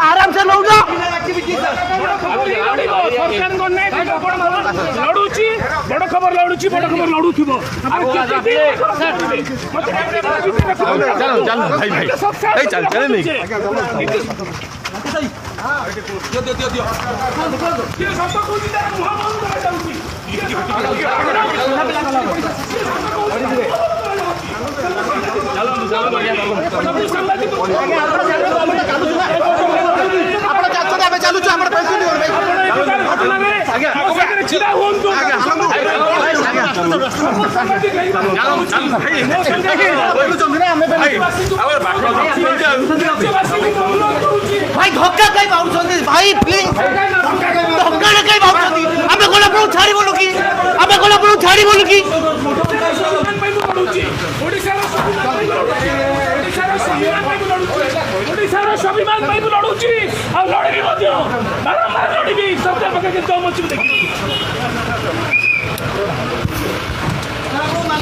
आराम से लौट लड़ुची बड़ खबर लड़ुची बड़ खबर लड़ुथिबो चलो चलो भाई भाई चल चले नहीं भाई धक्का कहीं पाउछंती भाई प्लीज धक्का कहीं पाउछंती आमे कोला पुरो छाड़ी बोलु की आमे कोला पुरो छाड़ी बोलु की ओडिशार स्वाभिमान पाई लड़ुची आ लड़बी मध्य बारंबार लड़बी सब जगह के दम अछि देखि